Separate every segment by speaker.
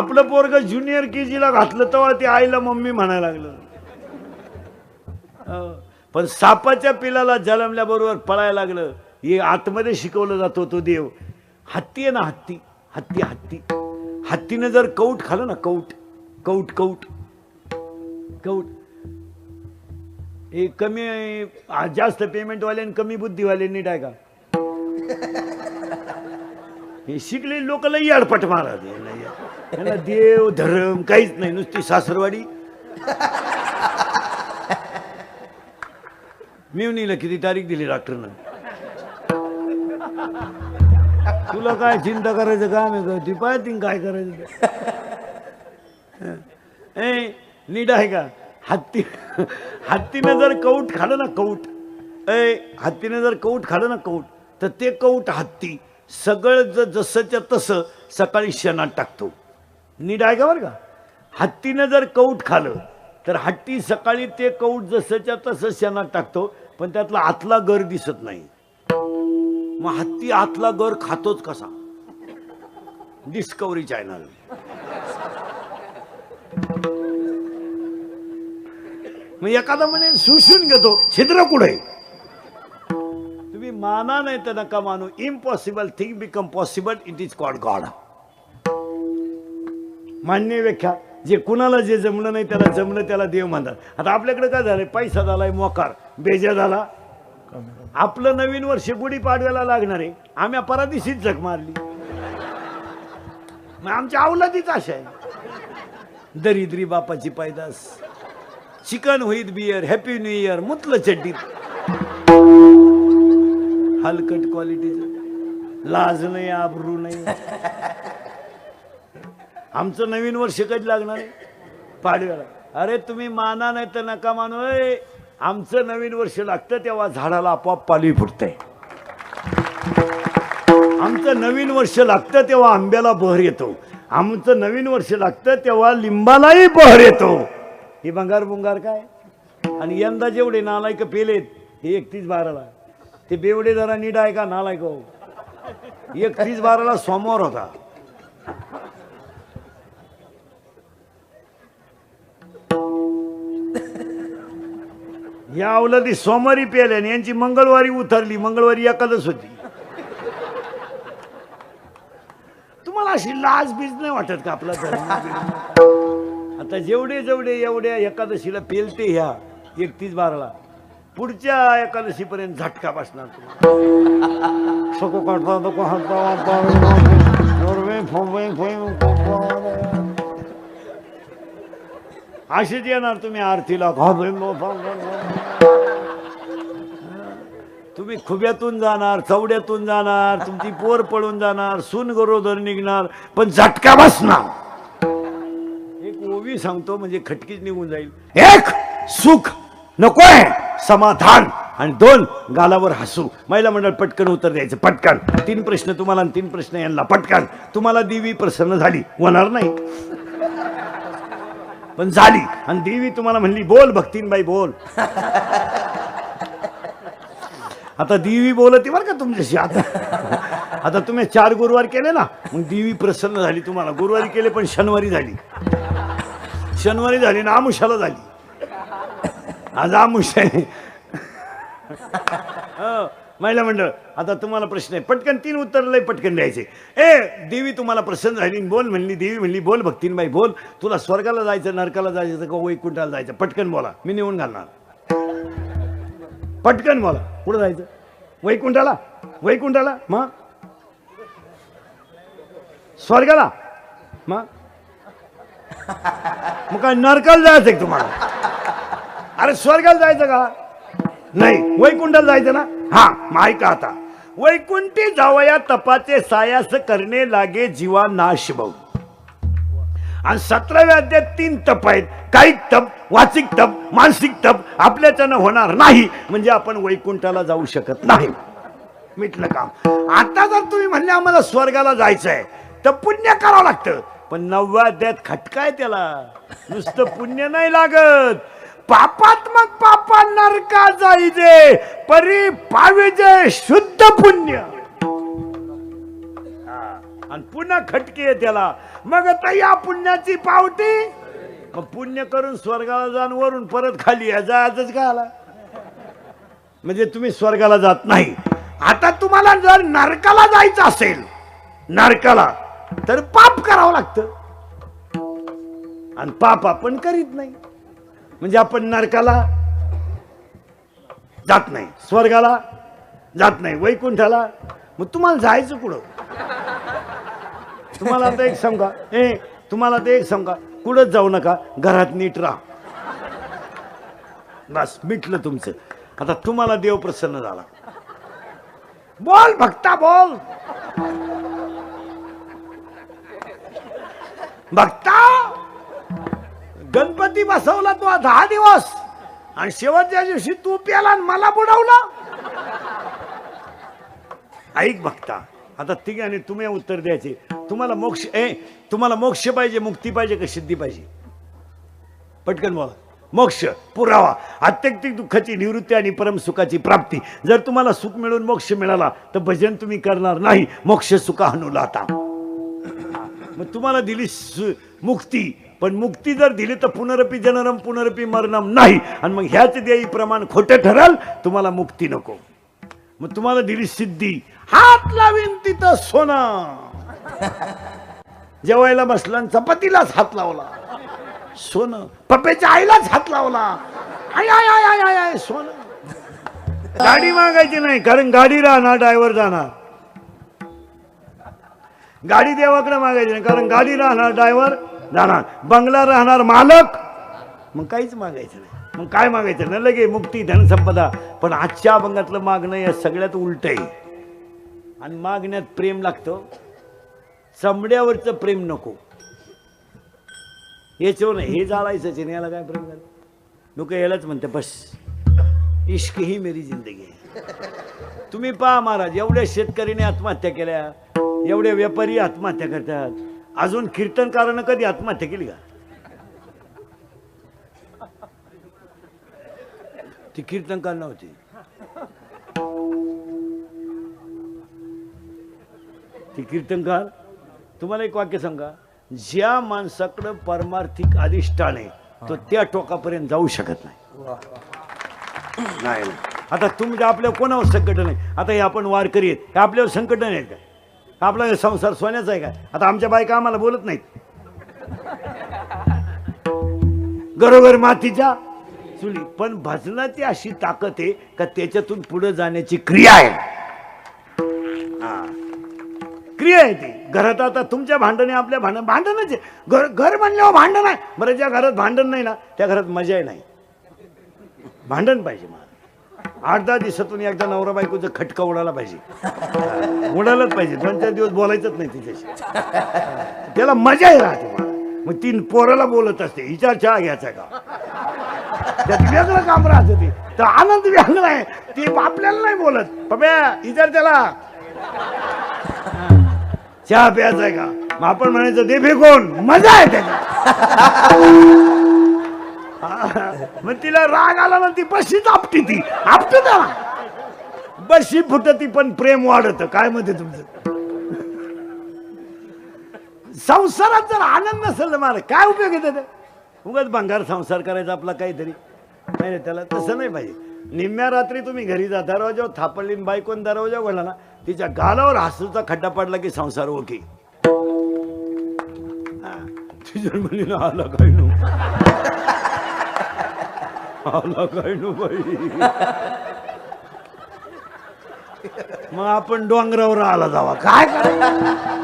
Speaker 1: आपलं पोरग junior KG ला घातलं तेव्हा ते आईला मम्मी म्हणायला लागलं. पण सापाच्या पिलाला जन्मल्याबरोबर पळायला लागलं. हे आतमध्ये शिकवलं जातो तो देव. हत्ती आहे ना, हत्ती हत्ती हत्ती हत्तीनं जर कौट खाल्लं ना, कौट कौट कौट कौट, हे कमी जास्त पेमेंटवाले आणि कमी बुद्धीवाल्यांनी नीट आहे का, हे शिकलेली लोक लई अडपट मारा. त्यांना देव धर्म काहीच नाही, नुसती सासरवाडी. मिवनीला किती तारीख दिली डॉक्टरनं? तुला काय चिंता करायचं काम आहे का? ती पाहती काय करायचं. नीट आहे का? हत्तीनं जर कौट खाल्लं ना, कौट, हत्तीनं जर कौट खाल्लं ना, कौट, तर ते कौट हत्ती सगळं जसंच्या तसं सकाळी शेणात टाकतो. नीट आहे का बरं का? हत्तीनं जर कौट खाल्लं तर हत्ती सकाळी ते कौट जसंच्या तसं शेणात टाकतो, पण त्यातला आतला गर दिसत नाही. मग हत्ती आतला गर खातोच कसा? Discovery channel. मग एखादा म्हणे शोषून घेतो, छिद्र कुठे? तुम्ही माना नाही तर नका मानू. Impossible thing become possible, it is called God. मान्य व्याख्या. जे कुणाला जे जमलं नाही त्याला जमलं त्याला देव म्हणतात. आता आपल्याकडे काय झालंय? पैसा झालाय मोकार, बेजा झाला. आपलं नवीन वर्ष गुढीपाडव्याला लागणार आहे, आम्ही परादिशीच झक मारली. मग आमच्या अवलादीच अशा आहे. दरिद्री बापाची पैदास. चिकन होईत बियर, हॅपी न्यू इयर, मुतलं चड्डीत. हलकट क्वालिटीचं, लाज नाही, आबरू नाही. आमचं नवीन वर्ष कधी लागणार आहे? पाडव्याला. अरे तुम्ही माना नाही तर नका मानू. आमचं नवीन वर्ष लागतं तेव्हा झाडाला आपोआप पालवी फुटते. आमचं नवीन वर्ष लागतं तेव्हा आंब्याला बहर येतो. आमचं नवीन वर्ष लागतं तेव्हा लिंबालाही बहर येतो. हे भंगार बुंगार काय? आणि यंदा जेवढे नालायक पेलेत हे 31/12ला. ते बेवडे जरा नीट आहे का नालायक हो? 31/12ला सोमवार होता. या अवलादी सोमवारी पेल्या आणि यांची मंगळवारी उतरली. मंगळवारी एकादश होती. तुम्हाला अशी लाज बीज नाही वाटत का आपला धर्म? आता जेवढे जेवढे एवढ्या एकादशीला पेलते ह्या 31/12ला, पुढच्या एकादशीपर्यंत झटका बसणार. अशीच येणार तुम्ही आरतीला. तुम्ही खुब्यातून जाणार, चवड्यातून जाणार, तुमची पोर पळून जाणार, सून गरोदर निघणार, पण झटका बसणार. एक ओवी सांगतो म्हणजे खटकीच निघून जाईल. एक, सुख नकोय, समाधान, आणि 2, गालावर हसू. महिला मंडळ पटकन उत्तर द्यायचं, पटकन. 3 प्रश्न तुम्हाला आणि 3 प्रश्न यांना, पटकन. तुम्हाला देवी प्रसन्न झाली, होणार नाही पण झाली. आणि देवी तुम्हाला म्हणली बोल भक्तीनबाई बोल. आता देवी बोलते बरं का तुमच्याशी. आता तुम्ही 4 गुरुवार केले ना, मग देवी प्रसन्न झाली तुम्हाला. गुरुवारी केले पण शनिवारी झाली. शनिवारी झाली ना आमुषाला झाली. आज आमुष आहे. महिला मंडळ आता तुम्हाला प्रश्न आहे, पटकन 3 उत्तर लय पटकन द्यायचे. देवी तुम्हाला प्रसन्न झाली, बोल म्हणली. देवी म्हणली बोल भक्तीनबाई बोल. तुला स्वर्गाला जायचं, नरकाला जायचं का वैकुंठाला जायचं? पटकन बोला, मी नेऊन घालणार. पटकन बोला, कुठं जायचं? वैकुंठाला. वैकुंठाला मग स्वर्गाला, मग काय नरकाला जायचं तुम्हाला? अरे स्वर्गाला जायचं का? नाही, वैकुंठाला जायचं ना. हा, मग ऐका आता. वैकुंठी जावया तपाचे सायास करणे लागे जीवा नाश भाऊ. आणि 17व्या अध्यायात 3 तप आहेत. कायिक तप, वाचिक तप, मानसिक तप. आपल्याच्यानं होणार नाही म्हणजे आपण वैकुंठाला जाऊ शकत नाही. मिटलं काम. आता जर तुम्ही म्हणले आम्हाला स्वर्गाला जायचंय तर पुण्य करावं लागतं. पण 9व्या अध्यायात खटकाय त्याला. नुसतं पुण्य नाही लागत, पापात्मक पापा नरका जाईजे परी पाविजे शुद्ध पुण्य. आणि पुन्हा खटके आहे त्याला. मग आता या पुण्याची पावती. मग पुण्य करून स्वर्गाला जाऊन वरून परत खाली जायचंच का आला? म्हणजे तुम्ही स्वर्गाला जात नाही. आता तुम्हाला जर नरकाला जायचं असेल, नरकाला, तर पाप करावं लागतं. आणि पाप आपण करीत नाही, म्हणजे आपण नरकाला जात नाही, स्वर्गाला जात नाही, वैकुंठाला. मग तुम्हाला जायचं कुठं? तुम्हाला आता एक सांगा, तुम्हाला आता एक सांगा, कुठंच जाऊ नका, घरात नीट राहा. बस मिटलं तुमचं. आता तुम्हाला देव प्रसन्न झाला. बोल भक्ता बोल. भक्ता, गणपती बसवला तू 10 दिवस आणि शेवटच्या दिवशी तू प्याला आणि मला बुडवलं. ऐक भक्ता, आता तिघांनी तुम्ही उत्तर द्यायचे. तुम्हाला मोक्ष तुम्हाला मोक्ष पाहिजे, मुक्ती पाहिजे का सिद्धी पाहिजे? पटकन बोला. मोक्ष, पुरावा, अत्यंतिक दुःखाची निवृत्ती आणि परम सुखाची प्राप्ती. जर तुम्हाला सुख मिळून मोक्ष मिळाला तर भजन तुम्ही करणार नाही. मोक्ष सुखा हनुलाता. मग तुम्हाला दिली मुक्ती, पण मुक्ती जर दिली तर पुनरपी जननम पुनरपी मरणम नाही. आणि मग ह्याच देई प्रमाण खोटं ठरल, तुम्हाला मुक्ती नको. मग तुम्हाला दिली सिद्धी, हात लावीन तिथं सोनं. जेवायला बसला चपातीलाच हात लावला, सोनं. पप्पेच्या आईलाच हात लावला, I I I I I I सोनं. गाडी मागायची नाही, कारण गाडी राहणार, ड्रायव्हर जाणार. गाडी देवाकडे मागायची नाही, कारण गाडी राहणार, ड्रायव्हर जाणार. बंगला राहणार, मालक. मग काहीच मागायचं नाही. मग काय मागायचं ना? लगे मुक्ती, धनसंपदा. पण आजच्या अभंगातलं मागणं या सगळ्यात उलट आहे. आणि मागण्यात प्रेम लागतं, चमड्यावरचं प्रेम नको. याच्यावर नाही, हे जाळायचंच आहे, याला काय प्रेम झालं? लोक यालाच म्हणते बस इश्क ही मेरी जिंदगी आहे. तुम्ही पहा महाराज, एवढ्या शेतकऱ्यांनी आत्महत्या केल्या, एवढे व्यापारी आत्महत्या करतात. अजून कीर्तनकारानं कधी आत्महत्या केली का? ती कीर्तनकार नव्हती. ती कीर्तनकार. तुम्हाला एक वाक्य सांगा, ज्या माणसाकडं परमार्थिक अधिष्ठान आहे तो त्या टोकापर्यंत जाऊ शकत नाही. नाही. आता तुमच्या आपल्या कोणावर संकट नाही. आता हे आपण वारकरी आहेत, हे आपल्यावर संकट नाही आहेत का? आपला संसार सोन्याचा आहे का? आता आमच्या बायका आम्हाला बोलत नाहीत. घरोघर मातीच्या चुली. पण भजनाची अशी ताकद आहे का त्याच्यातून पुढे जाण्याची क्रिया आहे. क्रिया आहे ती. घरात आता तुमच्या भांडणे आपल्या भांडणच आहे. घर म्हणल्यावर भांडण आहे. बरं, ज्या घरात भांडण नाही ना त्या घरात मजा नाही. भांडण पाहिजे. मला 8-10 दिवसातून एकदा नवरा बायकोचं खटका उडाला पाहिजे. उडालच पाहिजे. 2-4 दिवस बोलायचंच नाही तिच्याशी. त्याला मजा राहते. मला मग 3 पोराला बोलत असते, हिच्यावर चहा घ्यायचा का? त्यात वेगळं काम राहतं. ते तर आनंद वेगळा आहे. ती आपल्याला नाही बोलत, पप्या हिच्यावर त्याला चहा प्यायचा आहे का? मग आपण म्हणायचं दे फेकून, मजा आहे त्याच्यात. मग तिला राग आला ना, ती बशीच आपटी. ती आपट त्याला बशी फुटती, पण प्रेम वाढत. काय म्हणते तुमचं? संसारात जर आनंद नसेल ना मला काय उपयोग आहे? ते उगाच भंगार संसार करायचा आपला काहीतरी नाही. त्याला तसं नाही पाहिजे. निम्म्या रात्री तुम्ही घरी जा, दरवाजावर थापडली, बायकोन दरवाजा वळला ना, तिच्या गालावर हसूचा खड्डा पडला की संसार ओके. तुझ्या मुलीनं आला काय नो, आला काय नो बाई. मग आपण डोंगरावर आला जावा, काय करायचं?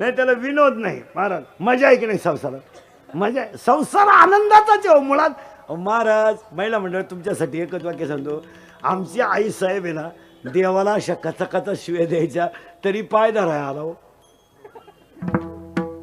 Speaker 1: नाही, त्याला विनोद नाही महाराज. मजा आहे की नाही संसारात? मजा आहे. संसार आनंदाचाच आहे मुळात. महाराज, महिला मंडळ तुमच्यासाठी एकच वाक्य सांगतो. आमची आई साहेब आहे ना, देवाला अशा कचा शिव्या द्यायच्या तरी पाय धरायला आला.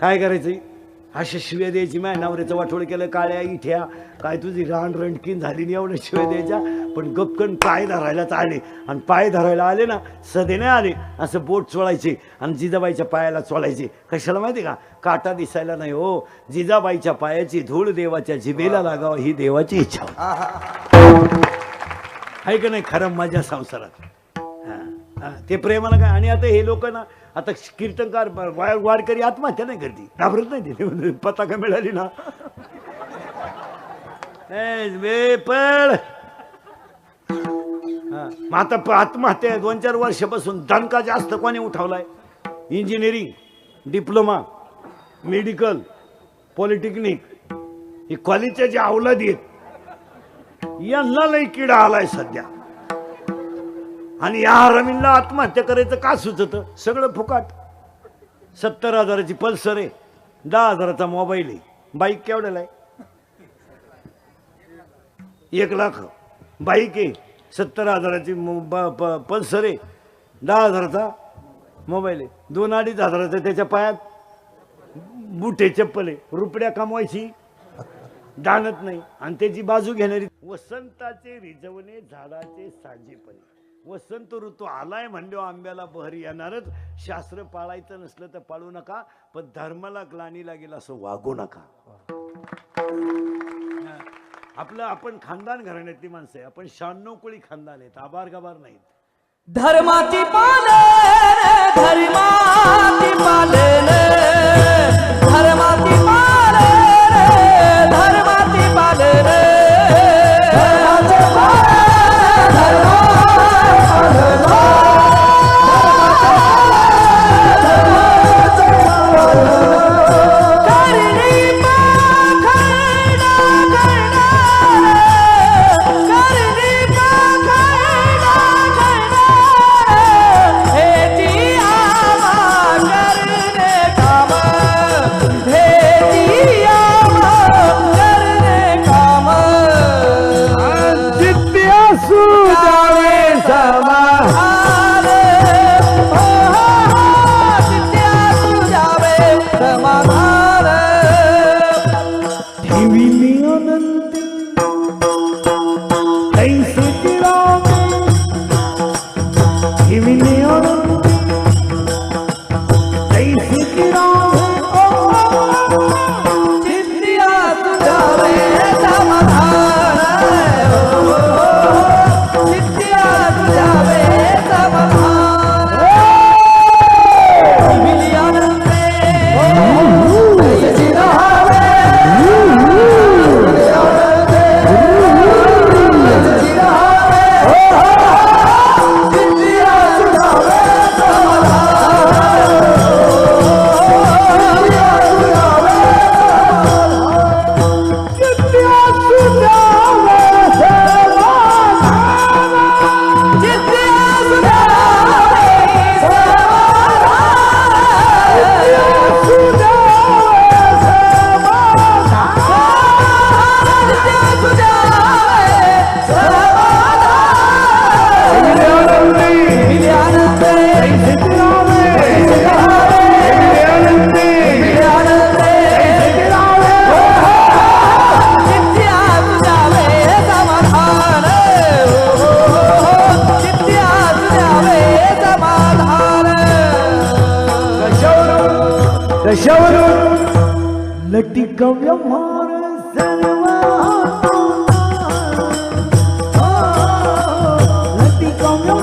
Speaker 1: काय करायचं? अशा शिव्या द्यायची. माझ्या नवऱ्याचं वाटोळ केलं, काळ्या इठ्या, काय तुझी रान रणकीन झाली नाही, एवढ्या शिव्या द्यायच्या. पण गपकन पाय धरायलाच आले. आणि पाय धरायला आले ना, सदेने आले, असं बोट चोळायचे आणि जिजाबाईच्या पायाला चोळायचे. कशाला माहिती का? काटा दिसायला नाही हो. जिजाबाईच्या पायाची धूळ देवाच्या जिभेला लागावं ही देवाची इच्छा. आहे का नाही खरं माझ्या संसारात. ते प्रेमाला काय. आणि आता हे लोक ना आता कीर्तनकार वारकरी आत्महत्या नाही करते, घाबरत नाही ते पताका मिळाली ना पण आता आत्महत्या 2-4 वर्षापासून दणका जास्त कोणी उठवलाय. इंजिनिअरिंग, डिप्लोमा, मेडिकल, पॉलिटेक्निक ही कॉलेजच्या जे अवलादी आहेत यांना लई किडा आलाय सध्या. आणि या रमींना आत्महत्या करायचं का सुचत. सगळं फुकाट. 70,000ची पल्सर आहे, 10,000चा मोबाईल आहे. बाईक केवढ्याला आहे? 1 लाख. बाईक आहे, 70,000ची पल्सर आहे, 10,000चा मोबाईल आहे, 2-2.5 हजाराचा त्याच्या पायात बुटे चप्पल आहे. रुपड्या कमवायची जाणत नाही. आणि त्याची बाजू घेणारी. वसंताचे रिजवणे झाडाचे साजेपणे. वसंत ऋतू आलाय म्हणलो आंब्याला बहर येणारच. शास्त्र पाळायचं नसलं तर पाळू नका, पण धर्माला ग्लानी लागेल असं वागू नका. आपलं आपण खानदान घराण्यातली माणसं आहे. आपण 96 कोळी खानदान आहेत, आबार गबार नाहीत.
Speaker 2: धर्माची पालन, धर्माची पालन, धर्माची पालन, धर्माची पालन, धर्माची
Speaker 1: कशावरून लटिकव्य मार सर्वा लटिकव्य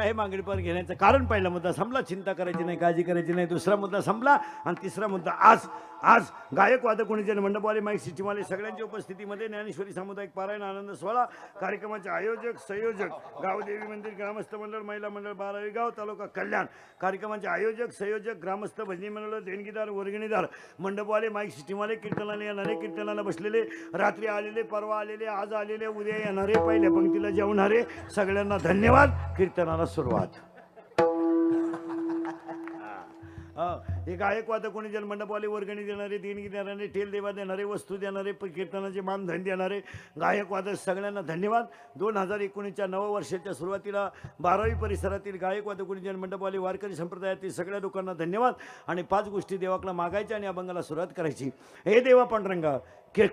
Speaker 1: हे मागणी पर घेण्याचं कारण पहिला मुद्दा संपला, चिंता करायची नाही, काळजी करायची नाही. दुसरा मुद्दा संपला आणि तिसरा मुद्दा आज आज गायक वादक कोणीजन मंडपवाले माईक सिस्टीमवाले सगळ्यांच्या उपस्थितीमध्ये ज्ञानेश्वरी सामुदायिक पारायण आनंद सोहळा कार्यक्रमाचे आयोजक संयोजक गावदेवी मंदिर ग्रामस्थ मंडळ महिला मंडळ 12वी गाव तालुका कल्याण कार्यक्रमाचे आयोजक संयोजक ग्रामस्थ भजनी मंडळ देणगीदार वर्गणीदार मंडपवाले माईक सिस्टीमवाले कीर्तनाला येणारे कीर्तनाला बसलेले रात्री आलेले परवा आलेले आज आलेले उद्या येणारे पहिल्या पंक्तीला जेवणारे सगळ्यांना धन्यवाद. कीर्तनाला सुरुवात. हे गायक वादक कोणी जन मंडपवाले वर्गणी देणारे देणगी देणारे ठेल देवा देणारे वस्तू देणारे कीर्तनाचे मानधन देणारे गायक वादक सगळ्यांना धन्यवाद. 2019च्या नववर्षाच्या सुरुवातीला 12वी परिसरातील गायक वादक कोणी जन मंडपवाले वारकरी संप्रदायातील सगळ्या लोकांना धन्यवाद. आणि 5 गोष्टी देवाकडे मागायच्या आणि अभंगाला सुरुवात करायची. हे देवा पांडुरंगा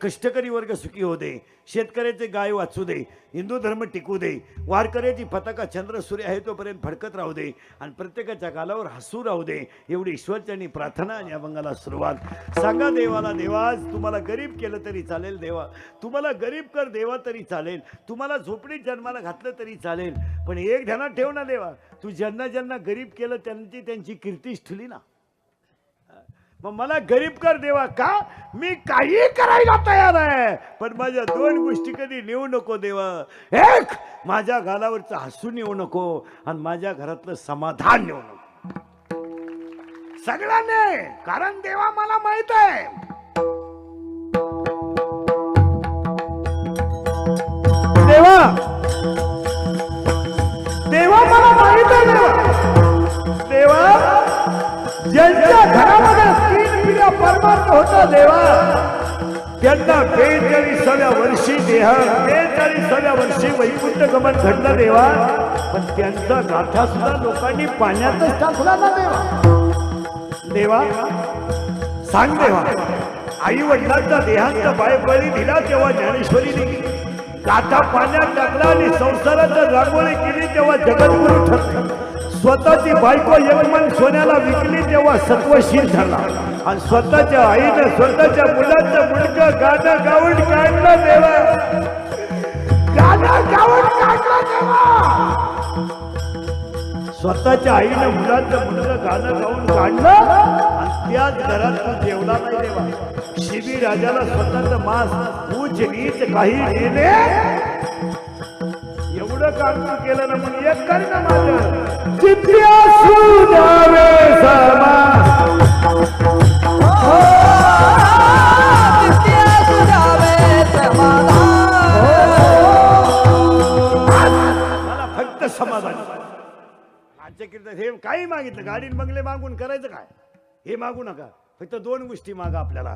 Speaker 1: कष्टकरी वर्ग सुखी हो दे, शेतकऱ्याचे गाय वाचू दे, हिंदू धर्म टिकू दे, वारकऱ्याची पताका चंद्र सूर्य आहे तोपर्यंत फडकत राहू दे आणि प्रत्येकाच्या गालावर हसू राहू दे एवढी ईश्वरचरणी प्रार्थना आणि अभंगाला सुरुवात. सांगा देवाला, देवा तुम्हाला गरीब केलं तरी चालेल, देवा तुम्हाला गरीब कर देवा तरी चालेल, तुम्हाला झोपडीत जन्माला घातलं तरी चालेल, पण एक ध्यानात ठेव ना देवा, तू ज्यांना ज्यांना गरीब केलं त्यांची कीर्तीच ठेवली ना. मग मला गरीब कर देवा, का मी काही करायला तयार आहे, पण माझ्या 2 गोष्टी कधी नेऊ नको देवा. एक, माझ्या गालावरचं हसून येऊ नको आणि माझ्या घरातलं समाधान नेऊ नको. सगळ्यांनी, कारण देवा मला माहित आहे देवा, देवा मला माहित आहे देवा, देवा ज्यांच्या घरामध्ये 3 पिढ्या परमार्थ होता देवा, त्यांना 42व्या वर्षी देह 42व्या वर्षी वैकुंठ गमन घडलं देवा, पण त्यांचा गाथा सुद्धा लोकांनी पाण्यातच टाकला ना देवा. देवा सांग देवा, आई वडिलांचा देहांत बायबळी दिला तेव्हा ज्ञानेश्वरीने गाथा पाण्यात टाकला आणि संसारात रांगोळी केली तेव्हा जगद्गुरु ठरला. स्वतःची बायको एकमन सोन्याला विकली तेव्हा सत्वशील झाला आणि स्वतःच्या आईनं स्वतःच्या मुलाचं मुलगं गाणं गाऊन काढलं देवा, गाणं गाऊन काढलं देवा. स्वतःच्या आईनं मुलाचं मुलगं गाणं गाऊन काढलं आणि त्याच घरात तू जेवला नाही देवा. शिबी राजाला स्वतःचं मांस उच्च नीच काही नेले, एवढं काम तू केलं ना, मग एक कर ना माझं जिज्ञासू द्यावे समा. मला फक्त समाधान. आजच्या कीर्तन हे काही मागितलं, गाडी बंगले मागून करायचं काय, हे मागू नका. फक्त 2 गोष्टी मागा आपल्याला.